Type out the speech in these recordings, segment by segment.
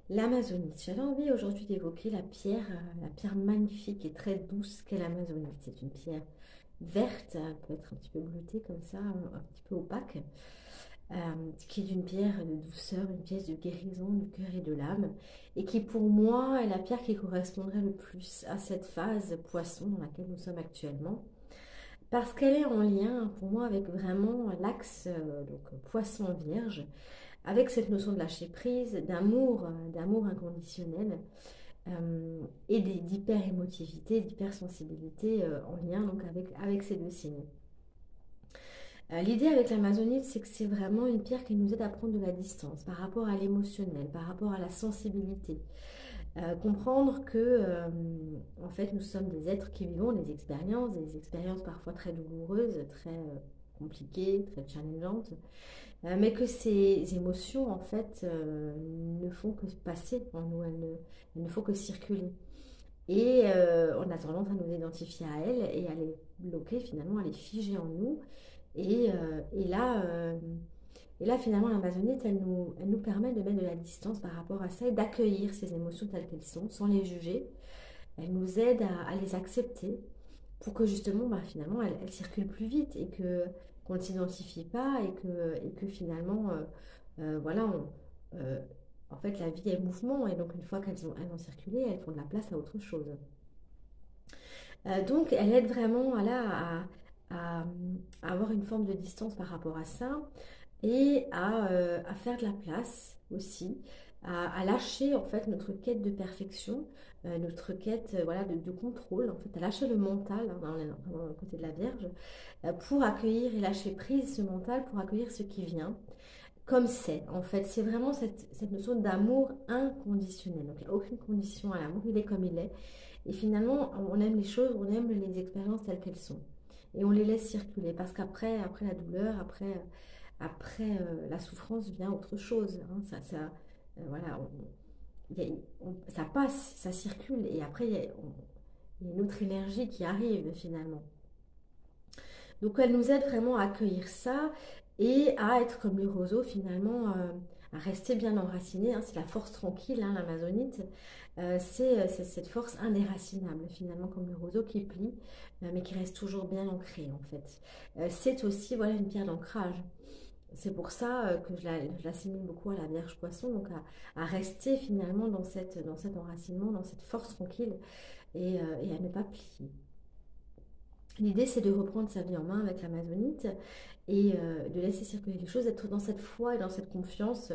L'amazonite. J'avais envie aujourd'hui d'évoquer la pierre magnifique et très douce qu'est l'amazonite. C'est une pierre verte, elle peut être un petit peu bleutée comme ça, un petit peu opaque, qui est d'une pierre de douceur, une pièce de guérison du cœur et de l'âme, et qui pour moi est la pierre qui correspondrait le plus à cette phase poisson dans laquelle nous sommes actuellement. Parce qu'elle est en lien pour moi avec vraiment l'axe poisson vierge, avec cette notion de lâcher prise, d'amour inconditionnel et d'hyper-émotivité, d'hypersensibilité en lien donc avec ces deux signes. L'idée avec l'amazonite, c'est que c'est vraiment une pierre qui nous aide à prendre de la distance par rapport à l'émotionnel, par rapport à la sensibilité. Comprendre que, en fait, nous sommes des êtres qui vivons des expériences parfois très douloureuses, très compliquées, très challengeantes, mais que ces émotions, en fait, ne font que passer en nous, elles ne font que circuler. Et on a tendance à nous identifier à elles et à les bloquer, finalement, à les figer en nous. Et, euh, et là, euh, et là, finalement, l'Amazonite, elle nous permet de mettre de la distance par rapport à ça et d'accueillir ces émotions telles qu'elles sont, sans les juger. Elle nous aide à les accepter pour que justement, bah, finalement, elles circulent plus vite et que qu'on ne s'identifie pas et que finalement, voilà, euh, en fait, la vie est mouvement et donc une fois elles ont circulé, elles font de la place à autre chose. Donc, elle aide vraiment à- à avoir une forme de distance par rapport à ça et à faire de la place aussi, à lâcher en fait notre quête de perfection, notre quête voilà, de contrôle, en fait, à lâcher le mental hein, dans le côté de la Vierge, pour accueillir et lâcher prise ce mental, pour accueillir ce qui vient, comme c'est. En fait, c'est vraiment cette notion d'amour inconditionnel. Donc, il n'y a aucune condition à l'amour, il est comme il est. Et finalement, on aime les choses, on aime les expériences telles qu'elles sont. Et on les laisse circuler parce après la douleur, après la souffrance vient autre chose. Hein. Voilà, ça passe, ça circule et après il y a une autre énergie qui arrive finalement. Donc elle nous aide vraiment à accueillir ça et à être comme le roseau finalement, à rester bien enraciné. Hein. C'est la force tranquille, hein, l'amazonite. C'est cette force indéracinable finalement comme le roseau qui plie mais qui reste toujours bien ancré en fait. C'est aussi voilà, une pierre d'ancrage. C'est pour ça que je l'assimile beaucoup à la Vierge Poisson, donc à rester finalement dans cet enracinement, dans cette force tranquille et à ne pas plier. L'idée, c'est de reprendre sa vie en main avec l'amazonite et de laisser circuler les choses, d'être dans cette foi et dans cette confiance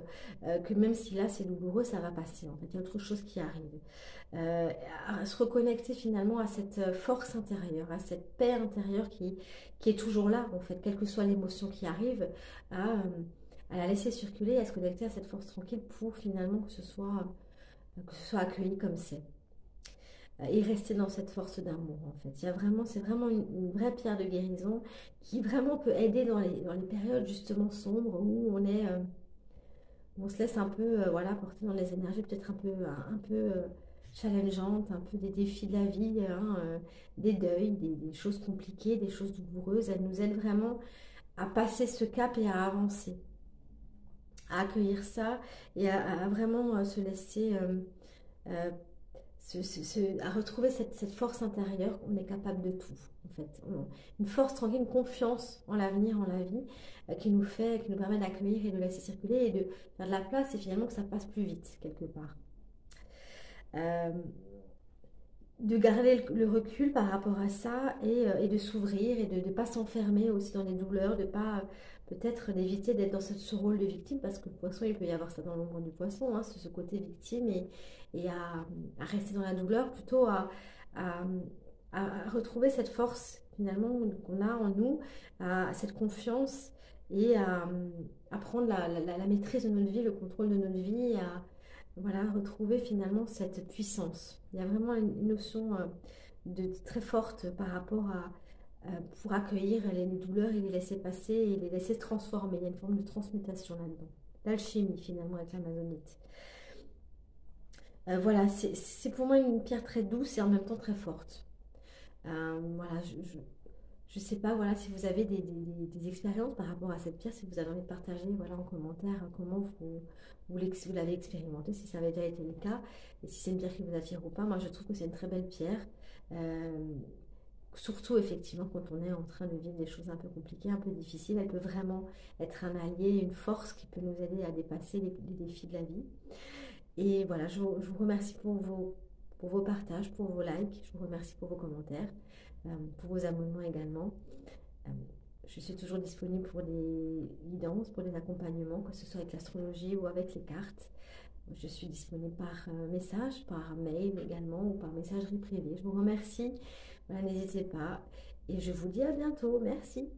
que même si là c'est douloureux, ça va passer. En fait, il y a autre chose qui arrive. Euh, à se reconnecter finalement à cette force intérieure, à cette paix intérieure qui est toujours là, en fait, quelle que soit l'émotion qui arrive, à, euh, à la laisser circuler, à se connecter à cette force tranquille pour finalement que ce soit accueilli comme c'est et rester dans cette force d'amour en fait. C'est vraiment une vraie pierre de guérison qui vraiment peut aider dans les périodes justement sombres où on se laisse un peu voilà, porter dans les énergies peut-être un peu challengeantes, un peu des défis de la vie, hein, des deuils, des choses compliquées, des choses douloureuses. Elle nous aide vraiment à passer ce cap et à avancer, à accueillir ça et à vraiment se laisser euh, à retrouver cette force intérieure qu'on est capable de tout, en fait. Une force tranquille, une confiance en l'avenir, en la vie, qui nous permet d'accueillir et de laisser circuler et de faire de la place et finalement que ça passe plus vite, quelque part. Euh, de garder le recul par rapport à ça et de s'ouvrir et de ne pas s'enfermer aussi dans les douleurs, de pas peut-être d'éviter d'être dans ce rôle de victime parce que le poisson, il peut y avoir ça dans l'ombre du poisson, hein, ce côté victime et à rester dans la douleur, plutôt à, à retrouver cette force finalement qu'on a en nous, à cette confiance et à prendre la maîtrise de notre vie, le contrôle de notre vie, voilà, retrouver finalement cette puissance. Il y a vraiment une notion très forte par rapport pour accueillir les douleurs et les laisser passer et les laisser se transformer. Il y a une forme de transmutation là-dedans. L'alchimie finalement avec l'amazonite. Voilà, c'est pour moi une pierre très douce et en même temps très forte. Voilà, Je sais pas, voilà, si vous avez des expériences par rapport à cette pierre, si vous avez envie de partager, voilà, en commentaire, comment vous l'avez expérimenté, si ça avait déjà été le cas, et si c'est une pierre qui vous attire ou pas. Moi, je trouve que c'est une très belle pierre. Euh, Surtout, effectivement, quand on est en train de vivre des choses un peu compliquées, un peu difficiles, elle peut vraiment être un allié, une force qui peut nous aider à dépasser les défis de la vie. Et voilà, je vous remercie pour vos partages, pour vos likes, je vous remercie pour vos commentaires, pour vos abonnements également. Euh, je suis toujours disponible pour des guidances, pour des accompagnements, que ce soit avec l'astrologie ou avec les cartes. Je suis disponible par message, par mail également ou par messagerie privée. Je vous remercie. Voilà, n'hésitez pas. Et je vous dis à bientôt. Merci.